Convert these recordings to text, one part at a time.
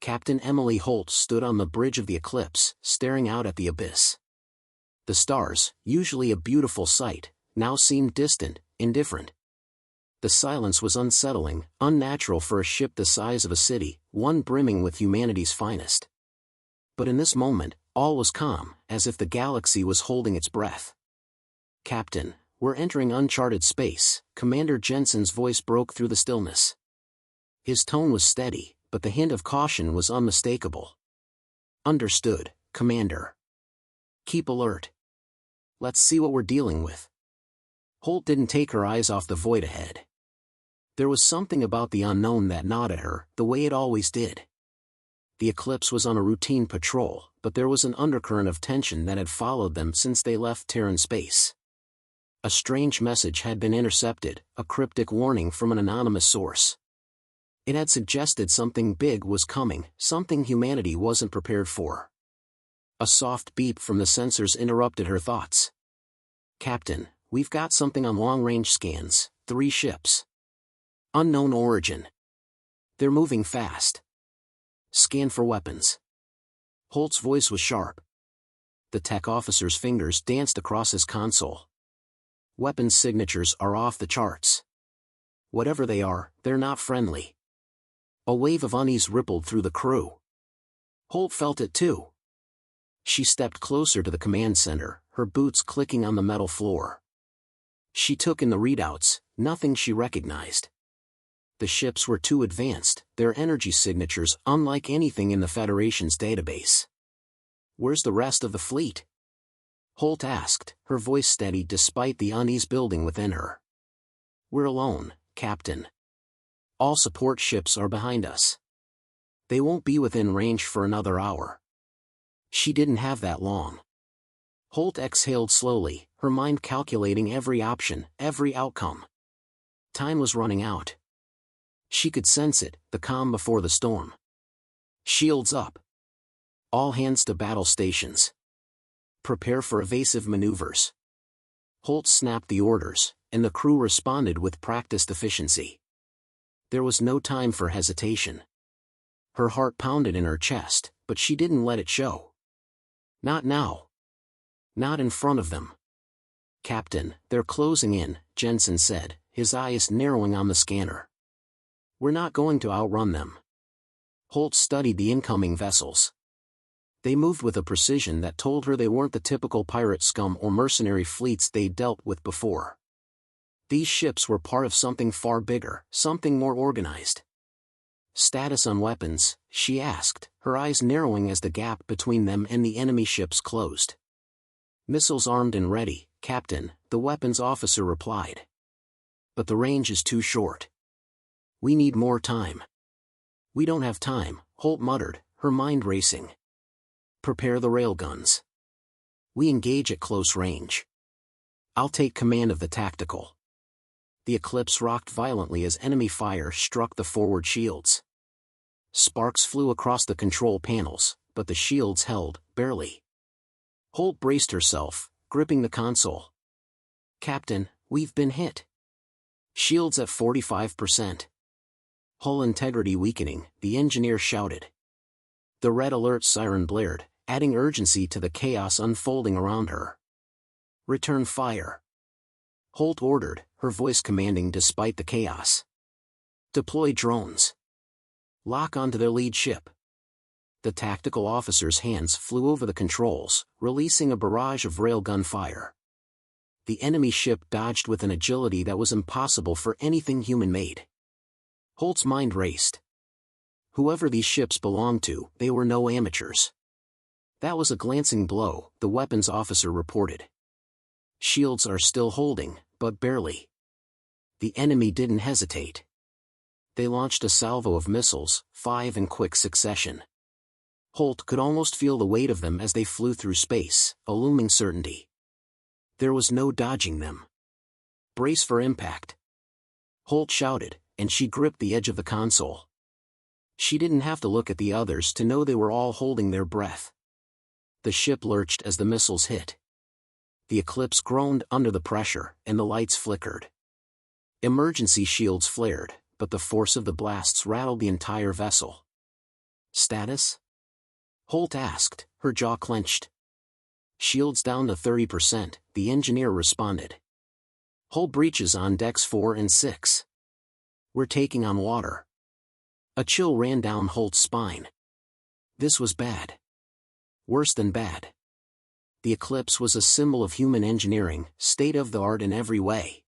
Captain Emily Holt stood on the bridge of the Eclipse, staring out at the abyss. The stars, usually a beautiful sight, now seemed distant, indifferent. The silence was unsettling, unnatural for a ship the size of a city, one brimming with humanity's finest. But in this moment, all was calm, as if the galaxy was holding its breath. "Captain, we're entering uncharted space," Commander Jensen's voice broke through the stillness. His tone was steady, but the hint of caution was unmistakable. "Understood, Commander. Keep alert. Let's see what we're dealing with." Holt didn't take her eyes off the void ahead. There was something about the unknown that gnawed at her, the way it always did. The Eclipse was on a routine patrol, but there was an undercurrent of tension that had followed them since they left Terran space. A strange message had been intercepted, a cryptic warning from an anonymous source. It had suggested something big was coming, something humanity wasn't prepared for. A soft beep from the sensors interrupted her thoughts. "Captain, we've got something on long-range scans, 3 ships. Unknown origin. They're moving fast. Scan for weapons." Holt's voice was sharp. The tech officer's fingers danced across his console. "Weapons signatures are off the charts. Whatever they are, they're not friendly." A wave of unease rippled through the crew. Holt felt it too. She stepped closer to the command center, her boots clicking on the metal floor. She took in the readouts, nothing she recognized. The ships were too advanced, their energy signatures unlike anything in the Federation's database. "Where's the rest of the fleet?" Holt asked, her voice steady despite the unease building within her. "We're alone, Captain. All support ships are behind us. They won't be within range for another hour." She didn't have that long. Holt exhaled slowly, her mind calculating every option, every outcome. Time was running out. She could sense it, the calm before the storm. "Shields up. All hands to battle stations. Prepare for evasive maneuvers." Holt snapped the orders, and the crew responded with practiced efficiency. There was no time for hesitation. Her heart pounded in her chest, but she didn't let it show. Not now. Not in front of them. "Captain, they're closing in," Jensen said, his eyes narrowing on the scanner. "We're not going to outrun them." Holt studied the incoming vessels. They moved with a precision that told her they weren't the typical pirate scum or mercenary fleets they'd dealt with before. These ships were part of something far bigger, something more organized. "Status on weapons?" she asked, her eyes narrowing as the gap between them and the enemy ships closed. "Missiles armed and ready, Captain," the weapons officer replied. "But the range is too short. We need more time." "We don't have time," Holt muttered, her mind racing. "Prepare the railguns. We engage at close range. I'll take command of the tactical." The Eclipse rocked violently as enemy fire struck the forward shields. Sparks flew across the control panels, but the shields held, barely. Holt braced herself, gripping the console. "Captain, we've been hit. Shields at 45%. Hull integrity weakening," the engineer shouted. The red alert siren blared, adding urgency to the chaos unfolding around her. "Return fire," Holt ordered, her voice commanding despite the chaos. "Deploy drones. Lock onto their lead ship." The tactical officer's hands flew over the controls, releasing a barrage of railgun fire. The enemy ship dodged with an agility that was impossible for anything human-made. Holt's mind raced. Whoever these ships belonged to, they were no amateurs. "That was a glancing blow," the weapons officer reported. "Shields are still holding, but barely." The enemy didn't hesitate. They launched a salvo of missiles, 5 in quick succession. Holt could almost feel the weight of them as they flew through space, a looming certainty. There was no dodging them. "Brace for impact," Holt shouted, and she gripped the edge of the console. She didn't have to look at the others to know they were all holding their breath. The ship lurched as the missiles hit. The Eclipse groaned under the pressure, and the lights flickered. Emergency shields flared, but the force of the blasts rattled the entire vessel. Status? Holt asked, her jaw clenched. Shields down to 30%, the engineer responded. Hull breaches on decks 4 and 6. We're taking on water. A chill ran down Holt's spine. This was bad. Worse than bad. The Eclipse was a symbol of human engineering, state-of-the-art in every way.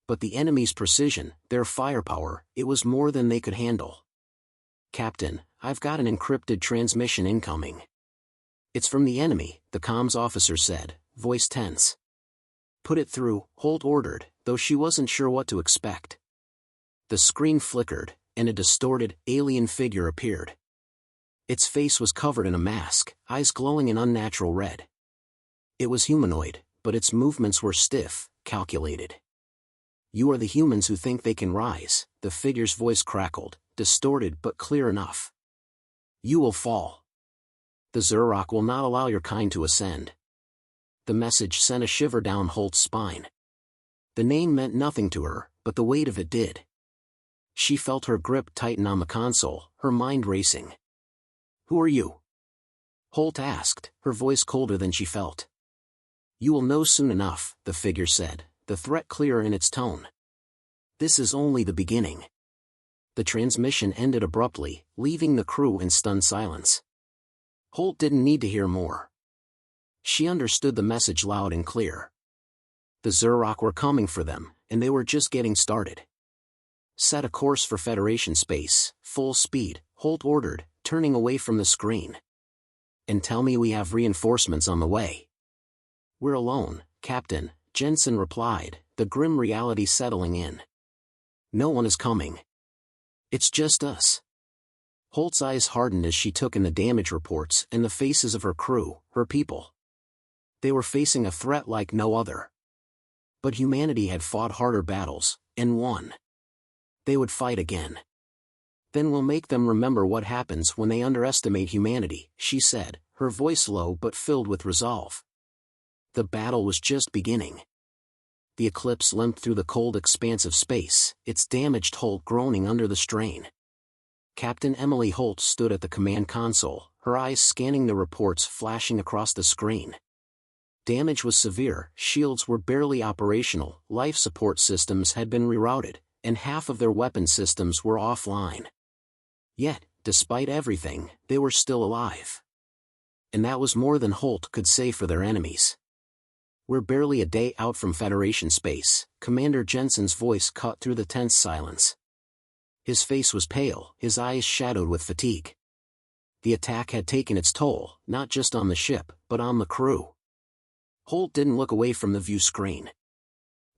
But the enemy's precision, their firepower, it was more than they could handle. Captain, I've got an encrypted transmission incoming. It's from the enemy, the comms officer said, voice tense. Put it through, Holt ordered, though she wasn't sure what to expect. The screen flickered, and a distorted, alien figure appeared. Its face was covered in a mask, eyes glowing an unnatural red. It was humanoid, but its movements were stiff, calculated. You are the humans who think they can rise, the figure's voice crackled, distorted but clear enough. You will fall. The Zurrock will not allow your kind to ascend. The message sent a shiver down Holt's spine. The name meant nothing to her, but the weight of it did. She felt her grip tighten on the console, her mind racing. Who are you? Holt asked, her voice colder than she felt. You will know soon enough, the figure said, the threat clear in its tone. This is only the beginning. The transmission ended abruptly, leaving the crew in stunned silence. Holt didn't need to hear more. She understood the message loud and clear. The Zurrock were coming for them, and they were just getting started. Set a course for Federation space, full speed, Holt ordered, turning away from the screen. And tell me we have reinforcements on the way. We're alone, Captain, Jensen replied, the grim reality settling in. No one is coming. It's just us. Holt's eyes hardened as she took in the damage reports and the faces of her crew, her people. They were facing a threat like no other. But humanity had fought harder battles, and won. They would fight again. Then we'll make them remember what happens when they underestimate humanity, she said, her voice low but filled with resolve. The battle was just beginning. The Eclipse limped through the cold expanse of space, its damaged hull groaning under the strain. Captain Emily Holt stood at the command console, her eyes scanning the reports flashing across the screen. Damage was severe, shields were barely operational, life support systems had been rerouted, and half of their weapon systems were offline. Yet, despite everything, they were still alive. And that was more than Holt could say for their enemies. We're barely a day out from Federation space, Commander Jensen's voice cut through the tense silence. His face was pale, his eyes shadowed with fatigue. The attack had taken its toll, not just on the ship, but on the crew. Holt didn't look away from the view screen.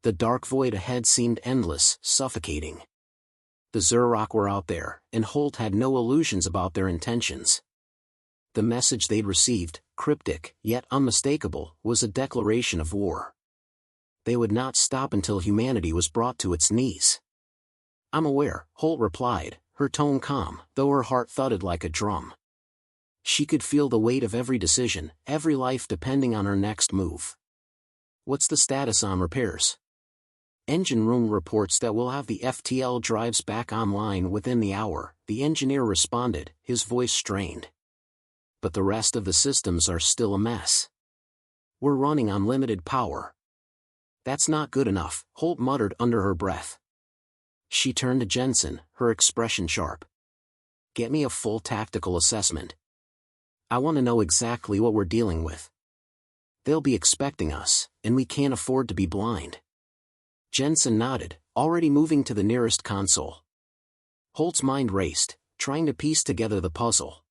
The dark void ahead seemed endless, suffocating. The Zurrock were out there, and Holt had no illusions about their intentions. The message they'd received, cryptic, yet unmistakable, was a declaration of war. They would not stop until humanity was brought to its knees. I'm aware, Holt replied, her tone calm, though her heart thudded like a drum. She could feel the weight of every decision, every life depending on her next move. What's the status on repairs? Engine room reports that we'll have the FTL drives back online within the hour, the engineer responded, his voice strained. But the rest of the systems are still a mess. We're running on limited power. That's not good enough, Holt muttered under her breath. She turned to Jensen, her expression sharp. Get me a full tactical assessment. I want to know exactly what we're dealing with. They'll be expecting us, and we can't afford to be blind. Jensen nodded, already moving to the nearest console. Holt's mind raced, trying to piece together the puzzle.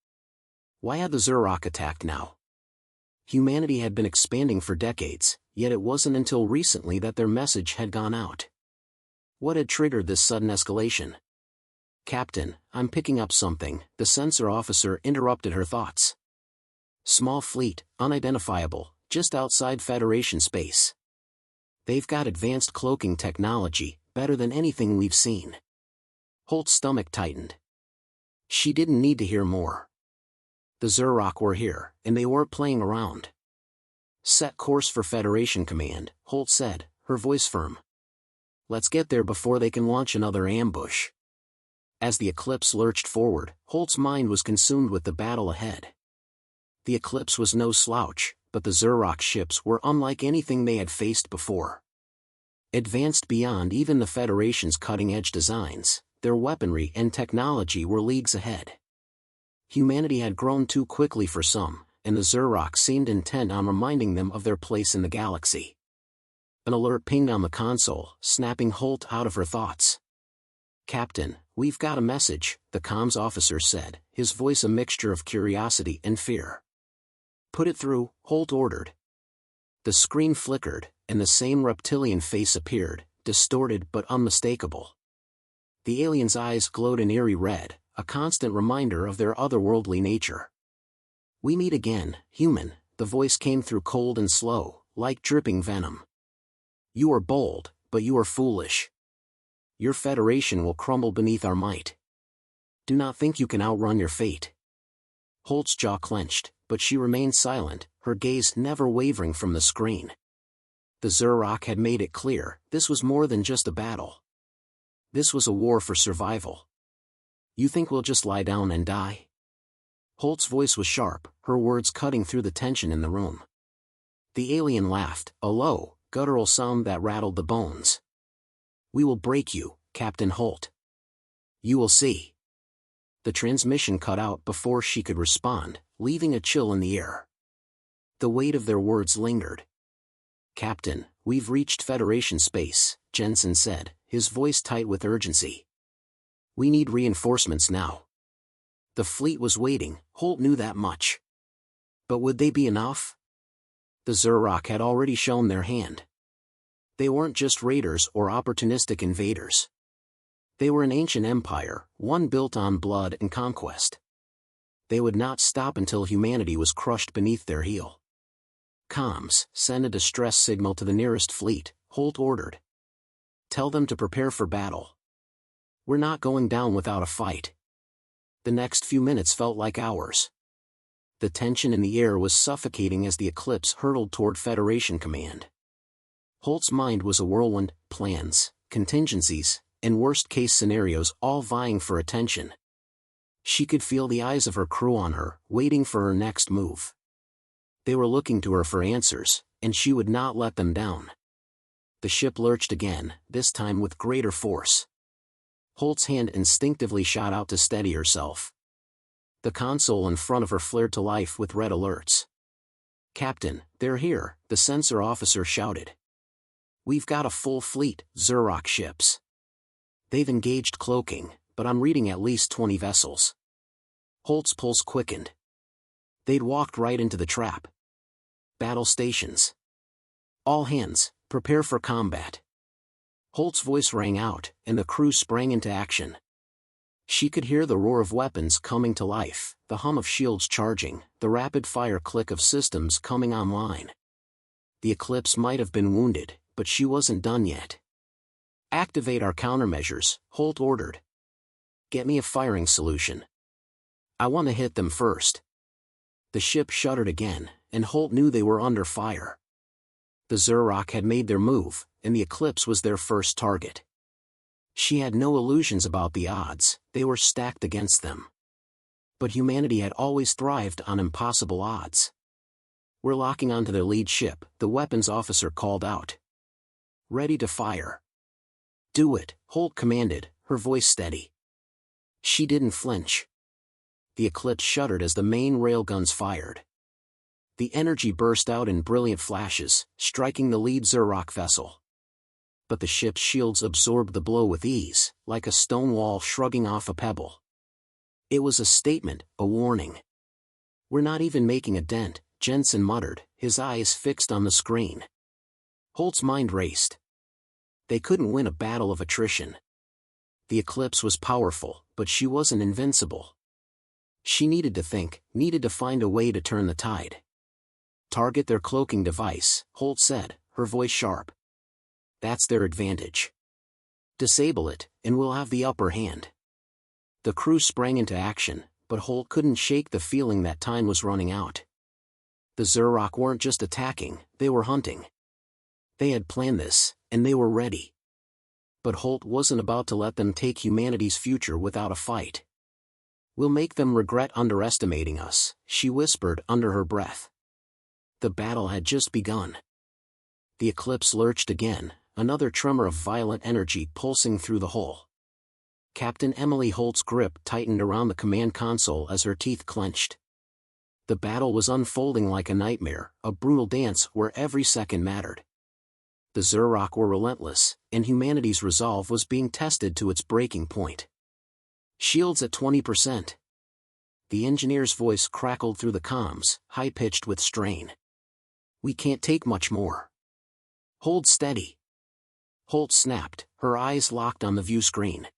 Why had the Zurrock attacked now? Humanity had been expanding for decades, yet it wasn't until recently that their message had gone out. What had triggered this sudden escalation? Captain, I'm picking up something, the sensor officer interrupted her thoughts. Small fleet, unidentifiable, just outside Federation space. They've got advanced cloaking technology, better than anything we've seen. Holt's stomach tightened. She didn't need to hear more. The Zurrock were here, and they weren't playing around. Set course for Federation Command, Holt said, her voice firm. Let's get there before they can launch another ambush. As the Eclipse lurched forward, Holt's mind was consumed with the battle ahead. The Eclipse was no slouch, but the Zurrock ships were unlike anything they had faced before. Advanced beyond even the Federation's cutting-edge designs, their weaponry and technology were leagues ahead. Humanity had grown too quickly for some, and the Zurrock seemed intent on reminding them of their place in the galaxy. An alert pinged on the console, snapping Holt out of her thoughts. "Captain, we've got a message," the comms officer said, his voice a mixture of curiosity and fear. "Put it through," Holt ordered. The screen flickered, and the same reptilian face appeared, distorted but unmistakable. The alien's eyes glowed an eerie red, a constant reminder of their otherworldly nature. "We meet again, human," the voice came through cold and slow, like dripping venom. "You are bold, but you are foolish. Your Federation will crumble beneath our might. Do not think you can outrun your fate." Holt's jaw clenched, but she remained silent, her gaze never wavering from the screen. The Zurrock had made it clear, this was more than just a battle. This was a war for survival. "You think we'll just lie down and die?" Holt's voice was sharp, her words cutting through the tension in the room. The alien laughed, a low, guttural sound that rattled the bones. "We will break you, Captain Holt. You will see." The transmission cut out before she could respond, leaving a chill in the air. The weight of their words lingered. "Captain, we've reached Federation space," Jensen said, his voice tight with urgency. "We need reinforcements now." The fleet was waiting, Holt knew that much. But would they be enough? The Zurrock had already shown their hand. They weren't just raiders or opportunistic invaders. They were an ancient empire, one built on blood and conquest. They would not stop until humanity was crushed beneath their heel. "Comms, send a distress signal to the nearest fleet," Holt ordered. "Tell them to prepare for battle. We're not going down without a fight." The next few minutes felt like hours. The tension in the air was suffocating as the Eclipse hurtled toward Federation command. Holt's mind was a whirlwind, plans, contingencies, and worst-case scenarios all vying for attention. She could feel the eyes of her crew on her, waiting for her next move. They were looking to her for answers, and she would not let them down. The ship lurched again, this time with greater force. Holt's hand instinctively shot out to steady herself. The console in front of her flared to life with red alerts. "Captain, they're here," the sensor officer shouted. "We've got a full fleet, Zurrock ships. They've engaged cloaking, but I'm reading at least 20 vessels." Holt's pulse quickened. They'd walked right into the trap. "Battle stations. All hands, prepare for combat." Holt's voice rang out, and the crew sprang into action. She could hear the roar of weapons coming to life, the hum of shields charging, the rapid-fire click of systems coming online. The Eclipse might have been wounded, but she wasn't done yet. "Activate our countermeasures," Holt ordered. "Get me a firing solution. I want to hit them first." The ship shuddered again, and Holt knew they were under fire. The Zurrock had made their move, and the Eclipse was their first target. She had no illusions about the odds, they were stacked against them. But humanity had always thrived on impossible odds. "We're locking onto their lead ship," the weapons officer called out. "Ready to fire." "Do it," Holt commanded, her voice steady. She didn't flinch. The Eclipse shuddered as the main railguns fired. The energy burst out in brilliant flashes, striking the lead Zurrock vessel. But the ship's shields absorbed the blow with ease, like a stone wall shrugging off a pebble. It was a statement, a warning. "We're not even making a dent," Jensen muttered, his eyes fixed on the screen. Holt's mind raced. They couldn't win a battle of attrition. The Eclipse was powerful, but she wasn't invincible. She needed to think, needed to find a way to turn the tide. "Target their cloaking device," Holt said, her voice sharp. "That's their advantage. Disable it, and we'll have the upper hand." The crew sprang into action, but Holt couldn't shake the feeling that time was running out. The Zurrock weren't just attacking, they were hunting. They had planned this, and they were ready. But Holt wasn't about to let them take humanity's future without a fight. "We'll make them regret underestimating us," she whispered under her breath. The battle had just begun. The eclipse lurched again, another tremor of violent energy pulsing through the hull. Captain Emily Holt's grip tightened around the command console as her teeth clenched. The battle was unfolding like a nightmare, a brutal dance where every second mattered. The Zurrock were relentless, and humanity's resolve was being tested to its breaking point. "Shields at 20%. The engineer's voice crackled through the comms, high-pitched with strain. "We can't take much more. Hold steady." Holt snapped, her eyes locked on the view screen.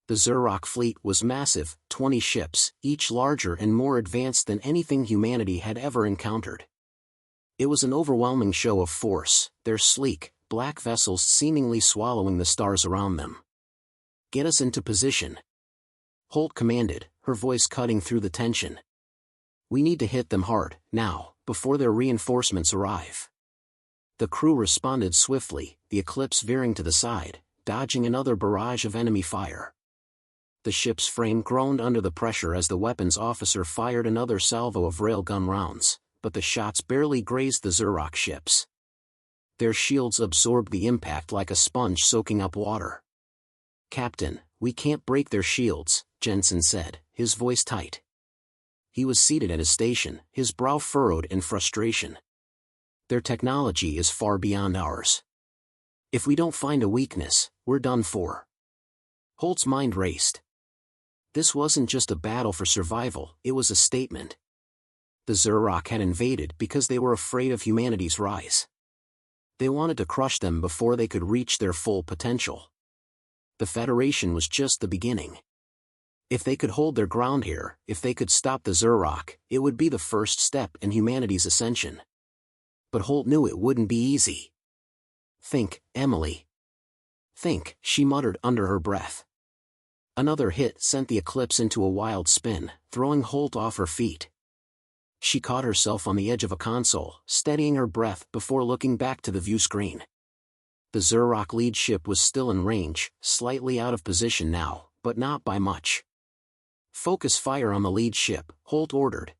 The Zurrock fleet was massive, 20 ships, each larger and more advanced than anything humanity had ever encountered. It was an overwhelming show of force, their sleek, black vessels seemingly swallowing the stars around them. "Get us into position," Holt commanded, her voice cutting through the tension. "We need to hit them hard, now, before their reinforcements arrive." The crew responded swiftly, the eclipse veering to the side, dodging another barrage of enemy fire. The ship's frame groaned under the pressure as the weapons officer fired another salvo of railgun rounds, but the shots barely grazed the Zurrock ships. Their shields absorbed the impact like a sponge soaking up water. "Captain, we can't break their shields," Jensen said, his voice tight. He was seated at his station, his brow furrowed in frustration. "Their technology is far beyond ours. If we don't find a weakness, we're done for." Holt's mind raced. This wasn't just a battle for survival, it was a statement. The Zurrock had invaded because they were afraid of humanity's rise. They wanted to crush them before they could reach their full potential. The Federation was just the beginning. If they could hold their ground here, if they could stop the Zurrock, it would be the first step in humanity's ascension. But Holt knew it wouldn't be easy. "Think, Emily. Think," she muttered under her breath. Another hit sent the eclipse into a wild spin, throwing Holt off her feet. She caught herself on the edge of a console, steadying her breath before looking back to the view screen. The Zurrock lead ship was still in range, slightly out of position now, but not by much. "Focus fire on the lead ship," Holt ordered.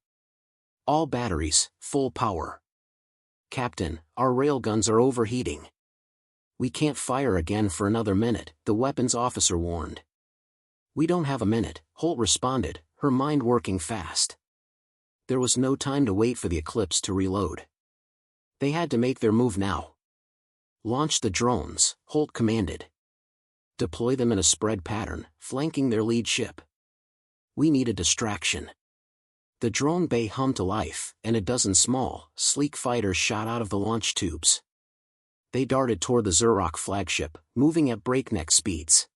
"All batteries, full power." "Captain, our railguns are overheating." "We can't fire again for another minute," the weapons officer warned. "We don't have a minute," Holt responded, her mind working fast. There was no time to wait for the eclipse to reload. They had to make their move now. "Launch the drones," Holt commanded. "Deploy them in a spread pattern, flanking their lead ship. We need a distraction." The drone bay hummed to life, and a dozen small, sleek fighters shot out of the launch tubes. They darted toward the Zurrock flagship, moving at breakneck speeds.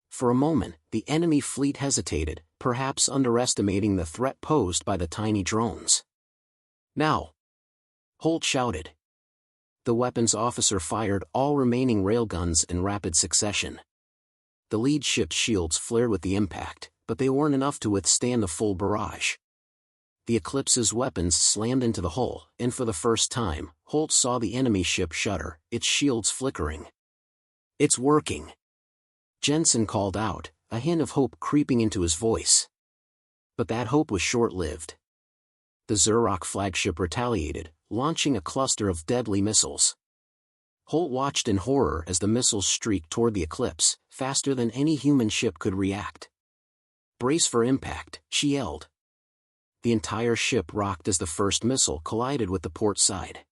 For a moment, the enemy fleet hesitated, perhaps underestimating the threat posed by the tiny drones. "Now!" Holt shouted. The weapons officer fired all remaining railguns in rapid succession. The lead ship's shields flared with the impact, but they weren't enough to withstand the full barrage. The Eclipse's weapons slammed into the hull, and for the first time, Holt saw the enemy ship shudder, its shields flickering. "It's working!" Jensen called out, a hint of hope creeping into his voice. But that hope was short-lived. The Zurrock flagship retaliated, launching a cluster of deadly missiles. Holt watched in horror as the missiles streaked toward the Eclipse, faster than any human ship could react. "Brace for impact," she yelled. The entire ship rocked as the first missile collided with the port side.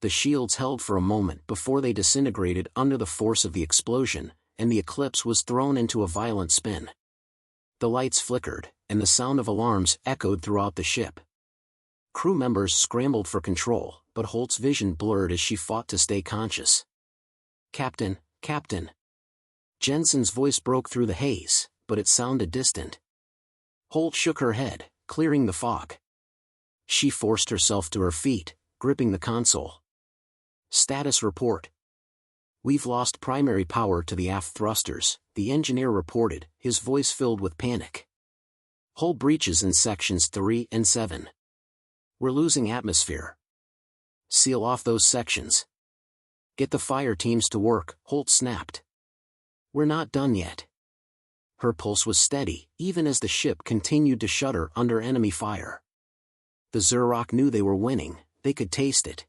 The shields held for a moment before they disintegrated under the force of the explosion, and the Eclipse was thrown into a violent spin. The lights flickered, and the sound of alarms echoed throughout the ship. Crew members scrambled for control, but Holt's vision blurred as she fought to stay conscious. "Captain, Captain!" Jensen's voice broke through the haze, but it sounded distant. Holt shook her head, clearing the fog. She forced herself to her feet, gripping the console. "Status report. We've lost primary power to the aft thrusters," the engineer reported, his voice filled with panic. "Hull breaches in sections 3 and 7. We're losing atmosphere. Seal off those sections. Get the fire teams to work," Holt snapped. We're not done yet. Her pulse was steady, even as the ship continued to shudder under enemy fire. The Zurrock knew they were winning, they could taste it.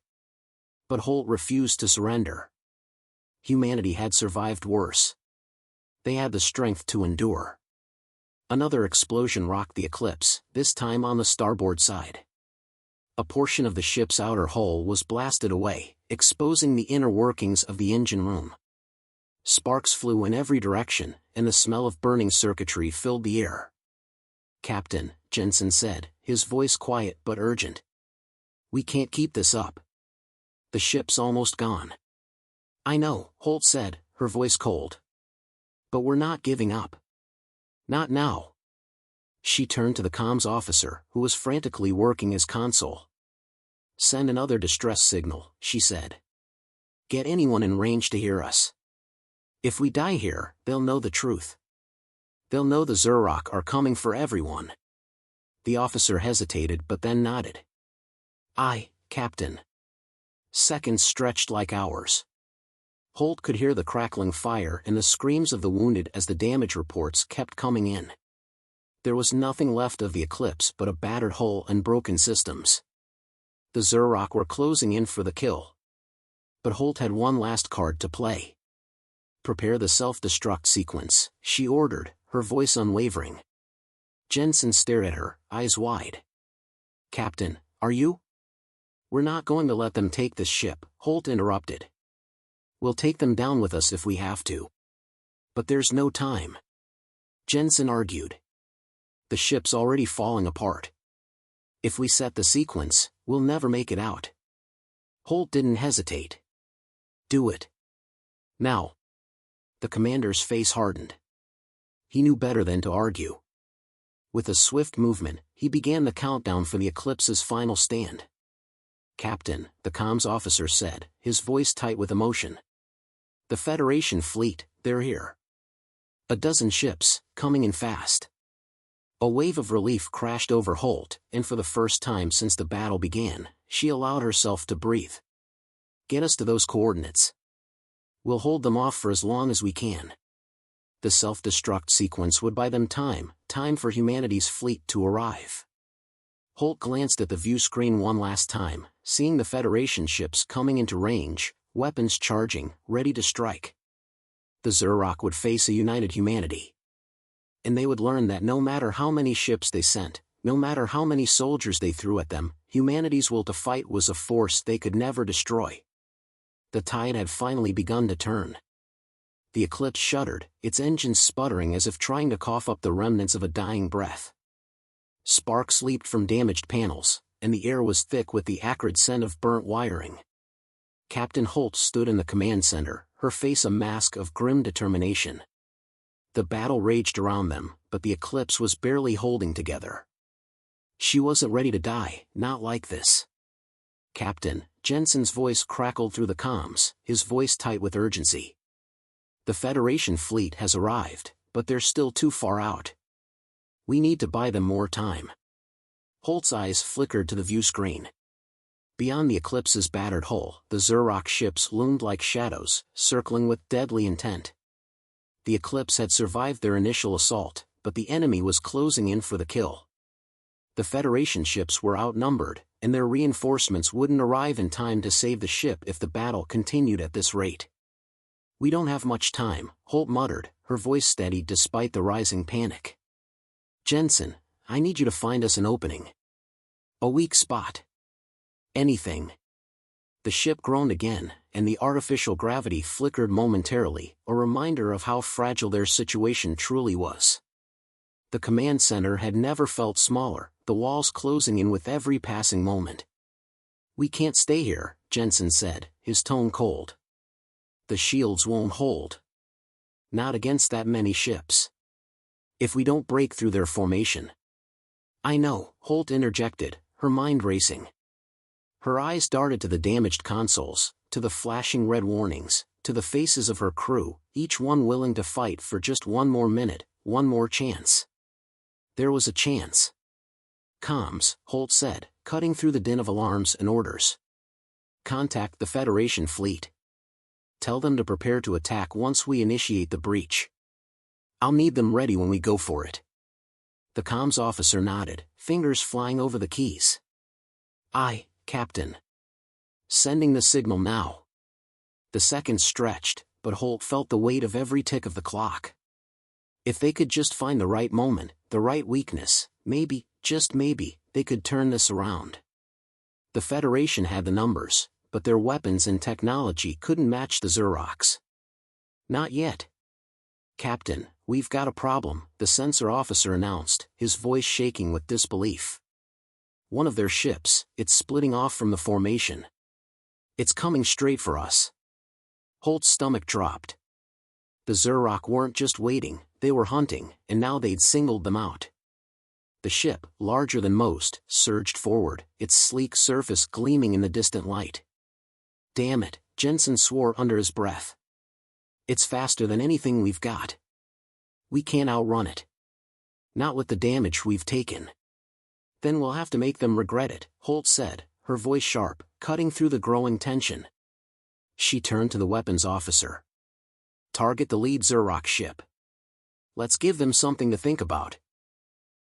But Holt refused to surrender. Humanity had survived worse. They had the strength to endure. Another explosion rocked the Eclipse, this time on the starboard side. A portion of the ship's outer hull was blasted away, exposing the inner workings of the engine room. Sparks flew in every direction, and the smell of burning circuitry filled the air. "Captain," Jensen said, his voice quiet but urgent. "We can't keep this up. The ship's almost gone." "I know," Holt said, her voice cold. "But we're not giving up. Not now." She turned to the comms officer, who was frantically working his console. "Send another distress signal," she said. "Get anyone in range to hear us. If we die here, they'll know the truth. They'll know the Zurrock are coming for everyone." The officer hesitated but then nodded. "Aye, Captain." Seconds stretched like hours. Holt could hear the crackling fire and the screams of the wounded as the damage reports kept coming in. There was nothing left of the Eclipse but a battered hull and broken systems. The Zurrock were closing in for the kill. But Holt had one last card to play. "Prepare the self-destruct sequence," she ordered, her voice unwavering. Jensen stared at her, eyes wide. "Captain, are you?" "We're not going to let them take this ship," Holt interrupted. "We'll take them down with us if we have to. But there's no time." Jensen argued. "The ship's already falling apart. If we set the sequence, we'll never make it out." Holt didn't hesitate. "Do it. Now." The commander's face hardened. He knew better than to argue. With a swift movement, he began the countdown for the Eclipse's final stand. "Captain," the comms officer said, his voice tight with emotion. "The Federation fleet, they're here. 12 ships, coming in fast." A wave of relief crashed over Holt, and for the first time since the battle began, she allowed herself to breathe. "Get us to those coordinates. We'll hold them off for as long as we can." The self-destruct sequence would buy them time for humanity's fleet to arrive. Holt glanced at the view screen one last time, seeing the Federation ships coming into range, weapons charging, ready to strike. The Zurrock would face a united humanity. And they would learn that no matter how many ships they sent, no matter how many soldiers they threw at them, humanity's will to fight was a force they could never destroy. The tide had finally begun to turn. The Eclipse shuddered, its engines sputtering as if trying to cough up the remnants of a dying breath. Sparks leaped from damaged panels, and the air was thick with the acrid scent of burnt wiring. Captain Holt stood in the command center, her face a mask of grim determination. The battle raged around them, but the Eclipse was barely holding together. She wasn't ready to die, not like this. "Captain," Jensen's voice crackled through the comms, his voice tight with urgency. "The Federation fleet has arrived, but they're still too far out. We need to buy them more time." Holt's eyes flickered to the view screen. Beyond the Eclipse's battered hull, the Zurrock ships loomed like shadows, circling with deadly intent. The Eclipse had survived their initial assault, but the enemy was closing in for the kill. The Federation ships were outnumbered, and their reinforcements wouldn't arrive in time to save the ship if the battle continued at this rate. "We don't have much time," Holt muttered, her voice steady despite the rising panic. "Jensen, I need you to find us an opening. A weak spot. Anything." The ship groaned again, and the artificial gravity flickered momentarily, a reminder of how fragile their situation truly was. The command center had never felt smaller, the walls closing in with every passing moment. "We can't stay here," Jensen said, his tone cold. "The shields won't hold. Not against that many ships. If we don't break through their formation." "I know," Holt interjected, her mind racing. Her eyes darted to the damaged consoles, to the flashing red warnings, to the faces of her crew, each one willing to fight for just one more minute, one more chance. There was a chance. "Comms," Holt said, cutting through the din of alarms and orders. "Contact the Federation fleet. Tell them to prepare to attack once we initiate the breach. I'll need them ready when we go for it. The comms officer nodded, fingers flying over the keys. Aye, Captain. Sending the signal now. The seconds stretched, but Holt felt the weight of every tick of the clock. If they could just find the right moment, the right weakness, maybe, just maybe, they could turn this around. The Federation had the numbers, but their weapons and technology couldn't match the Xerox. Not yet. Captain, we've got a problem, the sensor officer announced, his voice shaking with disbelief. One of their ships, it's splitting off from the formation. It's coming straight for us. Holt's stomach dropped. The Xerox weren't just waiting, they were hunting, and now they'd singled them out. The ship, larger than most, surged forward, its sleek surface gleaming in the distant light. Damn it, Jensen swore under his breath. It's faster than anything we've got. We can't outrun it. Not with the damage we've taken. Then we'll have to make them regret it, Holt said, her voice sharp, cutting through the growing tension. She turned to the weapons officer. Target the lead Xerox ship. Let's give them something to think about.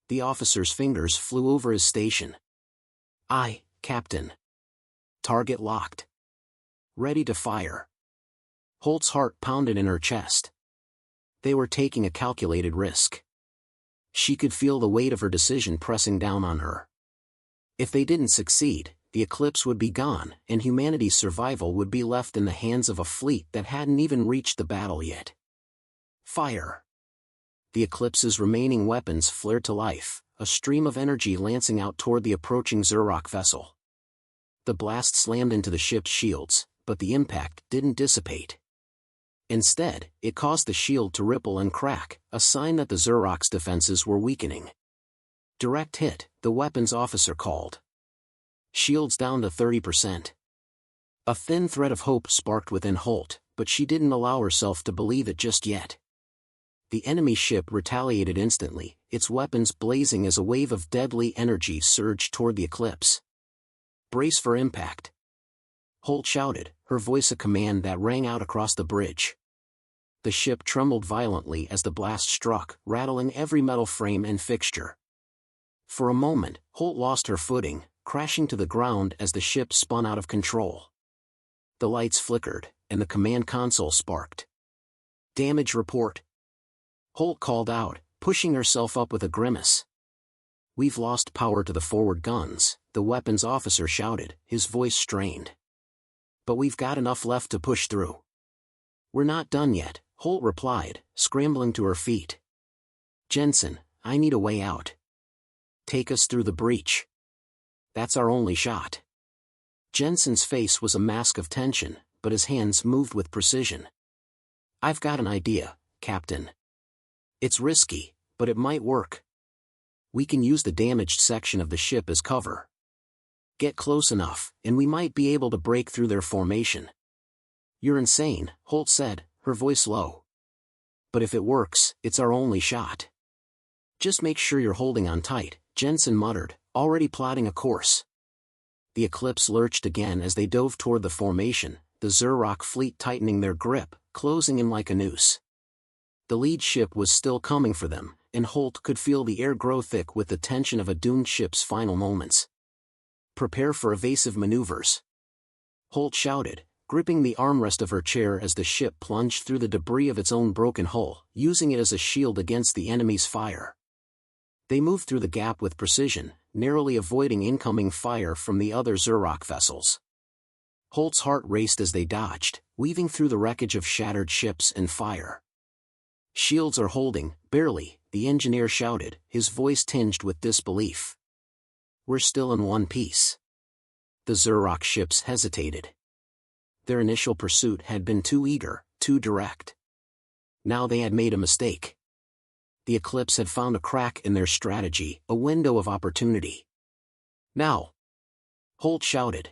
The officer's fingers flew over his station. Aye, Captain. Target locked. Ready to fire. Holt's heart pounded in her chest. They were taking a calculated risk. She could feel the weight of her decision pressing down on her. If they didn't succeed, the Eclipse would be gone, and humanity's survival would be left in the hands of a fleet that hadn't even reached the battle yet. Fire. The Eclipse's remaining weapons flared to life, a stream of energy lancing out toward the approaching Xerox vessel. The blast slammed into the ship's shields, but the impact didn't dissipate. Instead, it caused the shield to ripple and crack, a sign that the Xerox defenses were weakening. Direct hit, the weapons officer called. Shields down to 30%. A thin thread of hope sparked within Holt, but she didn't allow herself to believe it just yet. The enemy ship retaliated instantly, its weapons blazing as a wave of deadly energy surged toward the Eclipse. Brace for impact. Holt shouted, her voice a command that rang out across the bridge. The ship trembled violently as the blast struck, rattling every metal frame and fixture. For a moment, Holt lost her footing, crashing to the ground as the ship spun out of control. The lights flickered, and the command console sparked. Damage report. Holt called out, pushing herself up with a grimace. We've lost power to the forward guns, the weapons officer shouted, his voice strained. But we've got enough left to push through. We're not done yet, Holt replied, scrambling to her feet. Jensen, I need a way out. Take us through the breach. That's our only shot. Jensen's face was a mask of tension, but his hands moved with precision. I've got an idea, Captain. It's risky, but it might work. We can use the damaged section of the ship as cover. Get close enough, and we might be able to break through their formation. You're insane, Holt said, her voice low. But if it works, it's our only shot. Just make sure you're holding on tight, Jensen muttered, already plotting a course. The Eclipse lurched again as they dove toward the formation, the Xerox fleet tightening their grip, closing in like a noose. The lead ship was still coming for them, and Holt could feel the air grow thick with the tension of a doomed ship's final moments. Prepare for evasive maneuvers. Holt shouted, gripping the armrest of her chair as the ship plunged through the debris of its own broken hull, using it as a shield against the enemy's fire. They moved through the gap with precision, narrowly avoiding incoming fire from the other Xerox vessels. Holt's heart raced as they dodged, weaving through the wreckage of shattered ships and fire. Shields are holding, barely, the engineer shouted, his voice tinged with disbelief. We're still in one piece. The Xerox ships hesitated. Their initial pursuit had been too eager, too direct. Now they had made a mistake. The Eclipse had found a crack in their strategy, a window of opportunity. Now! Holt shouted.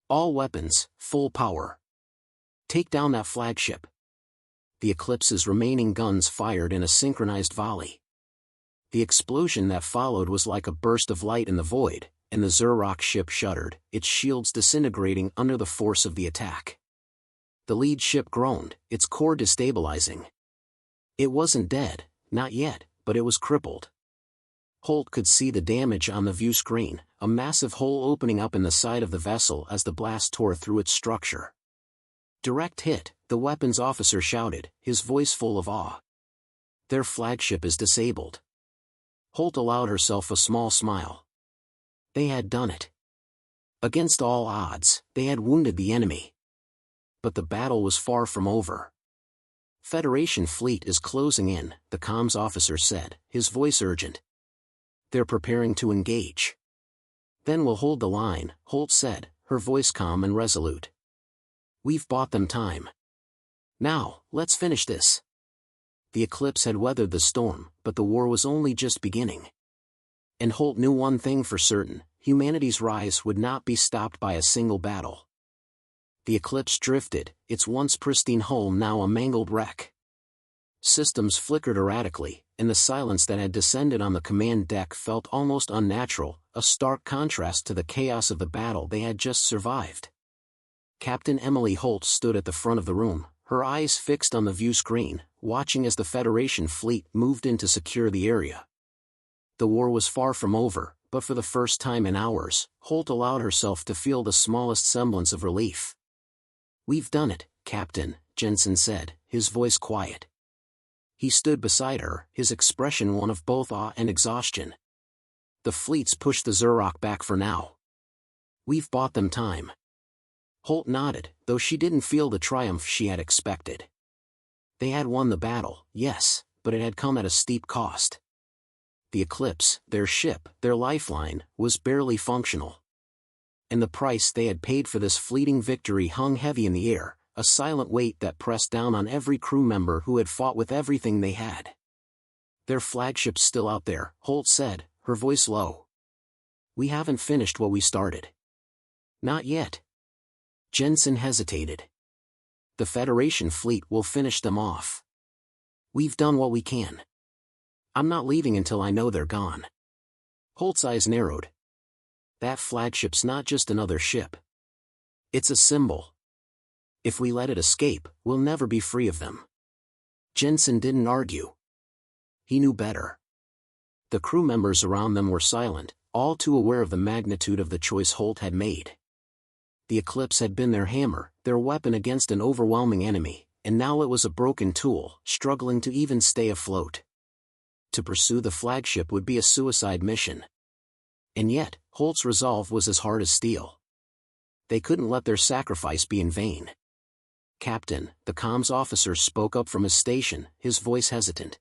All weapons, full power. Take down that flagship. The Eclipse's remaining guns fired in a synchronized volley. The explosion that followed was like a burst of light in the void, and the Xerox ship shuddered, its shields disintegrating under the force of the attack. The lead ship groaned, its core destabilizing. It wasn't dead, not yet, but it was crippled. Holt could see the damage on the view screen, a massive hole opening up in the side of the vessel as the blast tore through its structure. "Direct hit," the weapons officer shouted, his voice full of awe. "Their flagship is disabled." Holt allowed herself a small smile. They had done it. Against all odds, they had wounded the enemy. But the battle was far from over. "Federation fleet is closing in," the comms officer said, his voice urgent. "They're preparing to engage." "Then we'll hold the line," Holt said, her voice calm and resolute. "We've bought them time. Now, let's finish this." The Eclipse had weathered the storm, but the war was only just beginning. And Holt knew one thing for certain: humanity's rise would not be stopped by a single battle. The Eclipse drifted, its once pristine hull now a mangled wreck. Systems flickered erratically, and the silence that had descended on the command deck felt almost unnatural, a stark contrast to the chaos of the battle they had just survived. Captain Emily Holt stood at the front of the room, her eyes fixed on the view screen, watching as the Federation fleet moved in to secure the area. The war was far from over, but for the first time in hours, Holt allowed herself to feel the smallest semblance of relief. "We've done it, Captain," Jensen said, his voice quiet. He stood beside her, his expression one of both awe and exhaustion. "The fleet's pushed the Zurrock back for now. We've bought them time." Holt nodded, though she didn't feel the triumph she had expected. They had won the battle, yes, but it had come at a steep cost. The Eclipse, their ship, their lifeline, was barely functional. And the price they had paid for this fleeting victory hung heavy in the air, a silent weight that pressed down on every crew member who had fought with everything they had. "Their flagship's still out there," Holt said, her voice low. "We haven't finished what we started." "Not yet." Jensen hesitated. "The Federation fleet will finish them off. We've done what we can. I'm not leaving until I know they're gone." Holt's eyes narrowed. "That flagship's not just another ship. It's a symbol. If we let it escape, we'll never be free of them." Jensen didn't argue. He knew better. The crew members around them were silent, all too aware of the magnitude of the choice Holt had made. The Eclipse had been their hammer, their weapon against an overwhelming enemy, and now it was a broken tool, struggling to even stay afloat. To pursue the flagship would be a suicide mission. And yet, Holt's resolve was as hard as steel. They couldn't let their sacrifice be in vain. "Captain," the comms officer spoke up from his station, his voice hesitant.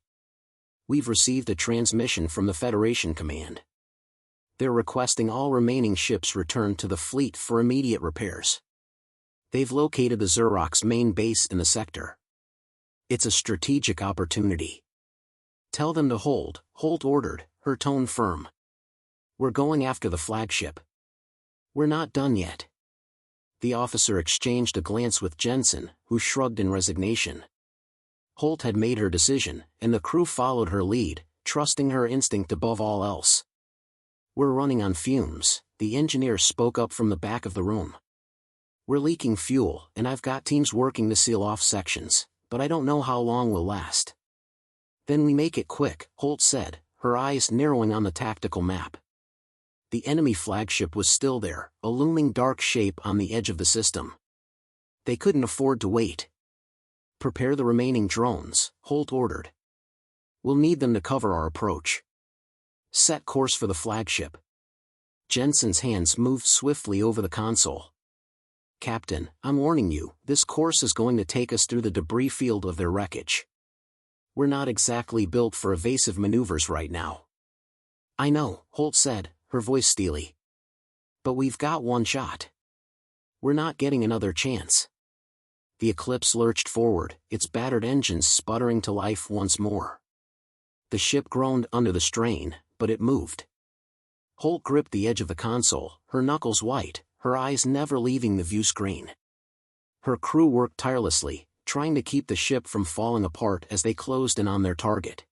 "We've received a transmission from the Federation Command. They're requesting all remaining ships return to the fleet for immediate repairs. They've located the Zurrock's main base in the sector. It's a strategic opportunity. Tell them to hold," Holt ordered, her tone firm. "We're going after the flagship. We're not done yet." The officer exchanged a glance with Jensen, who shrugged in resignation. Holt had made her decision, and the crew followed her lead, trusting her instinct above all else. "We're running on fumes," the engineer spoke up from the back of the room. "We're leaking fuel, and I've got teams working to seal off sections, but I don't know how long we'll last." "Then we make it quick," Holt said, her eyes narrowing on the tactical map. The enemy flagship was still there, a looming dark shape on the edge of the system. They couldn't afford to wait. "Prepare the remaining drones," Holt ordered. "We'll need them to cover our approach. Set course for the flagship." Jensen's hands moved swiftly over the console. "Captain, I'm warning you, this course is going to take us through the debris field of their wreckage. We're not exactly built for evasive maneuvers right now." "I know," Holt said, her voice steely. "But we've got one shot. We're not getting another chance." The Eclipse lurched forward, its battered engines sputtering to life once more. The ship groaned under the strain, but it moved. Holt gripped the edge of the console, her knuckles white, her eyes never leaving the view screen. Her crew worked tirelessly, trying to keep the ship from falling apart as they closed in on their target.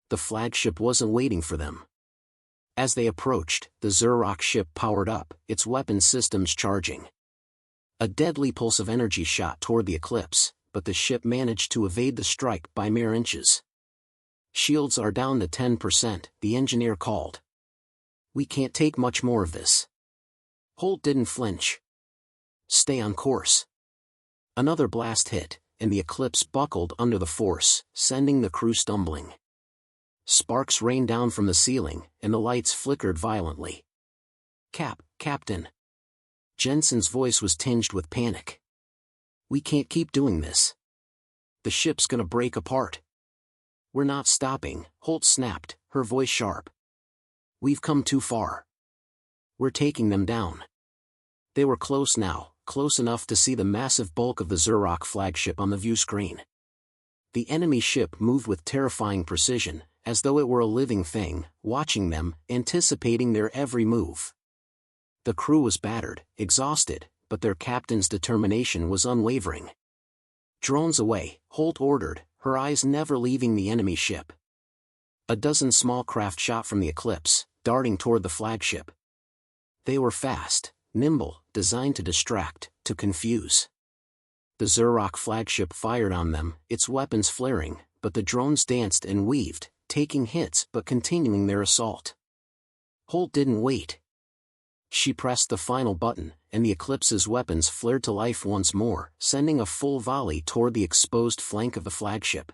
The flagship wasn't waiting for them. As they approached, the Zurrock ship powered up, its weapon systems charging. A deadly pulse of energy shot toward the Eclipse, but the ship managed to evade the strike by mere inches. "Shields are down to 10%, the engineer called. "We can't take much more of this." Holt didn't flinch. "Stay on course." Another blast hit, and the Eclipse buckled under the force, sending the crew stumbling. Sparks rained down from the ceiling, and the lights flickered violently. Captain." Jensen's voice was tinged with panic. "We can't keep doing this. The ship's gonna break apart." "We're not stopping," Holt snapped, her voice sharp. "We've come too far. We're taking them down." They were close now, close enough to see the massive bulk of the Zurok flagship on the view screen. The enemy ship moved with terrifying precision, as though it were a living thing, watching them, anticipating their every move. The crew was battered, exhausted, but their captain's determination was unwavering. "Drones away," Holt ordered, her eyes never leaving the enemy ship. A dozen small craft shot from the Eclipse, darting toward the flagship. They were fast, nimble, designed to distract, to confuse. The Zurok flagship fired on them, its weapons flaring, but the drones danced and weaved, taking hits but continuing their assault. Holt didn't wait. She pressed the final button, and the Eclipse's weapons flared to life once more, sending a full volley toward the exposed flank of the flagship.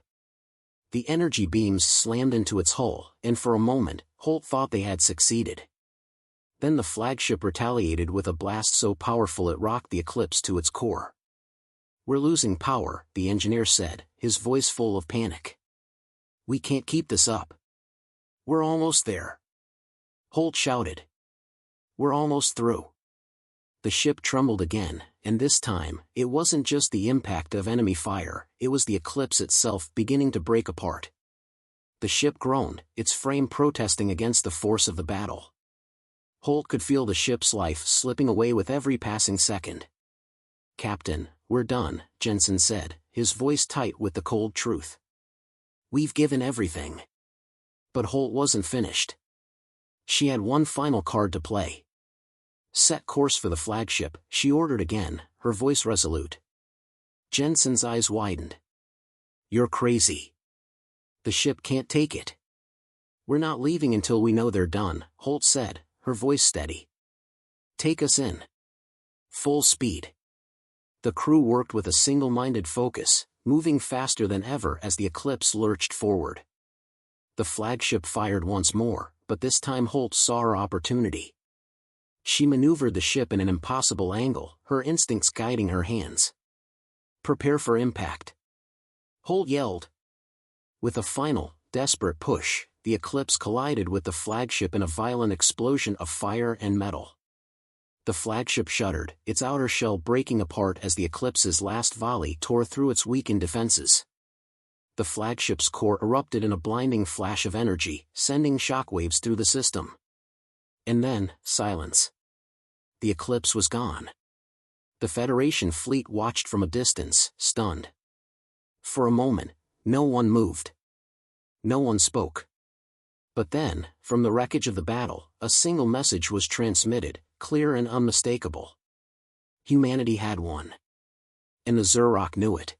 The energy beams slammed into its hull, and for a moment, Holt thought they had succeeded. Then the flagship retaliated with a blast so powerful it rocked the Eclipse to its core. "We're losing power," the engineer said, his voice full of panic. "We can't keep this up." "We're almost there," Holt shouted. "We're almost through." The ship trembled again, and this time, it wasn't just the impact of enemy fire, it was the Eclipse itself beginning to break apart. The ship groaned, its frame protesting against the force of the battle. Holt could feel the ship's life slipping away with every passing second. "Captain, we're done," Jensen said, his voice tight with the cold truth. "We've given everything." But Holt wasn't finished. She had one final card to play. "Set course for the flagship," she ordered again, her voice resolute. Jensen's eyes widened. "You're crazy. The ship can't take it." "We're not leaving until we know they're done," Holt said, her voice steady. "Take us in." Full speed. The crew worked with a single-minded focus, moving faster than ever as the Eclipse lurched forward. The flagship fired once more, but this time Holt saw her opportunity. She maneuvered the ship in an impossible angle, her instincts guiding her hands. "Prepare for impact," Holt yelled. With a final, desperate push, the Eclipse collided with the flagship in a violent explosion of fire and metal. The flagship shuddered, its outer shell breaking apart as the Eclipse's last volley tore through its weakened defenses. The flagship's core erupted in a blinding flash of energy, sending shockwaves through the system. And then, silence. The Eclipse was gone. The Federation fleet watched from a distance, stunned. For a moment, no one moved. No one spoke. But then, from the wreckage of the battle, a single message was transmitted, clear and unmistakable. Humanity had won. And the Zurok knew it.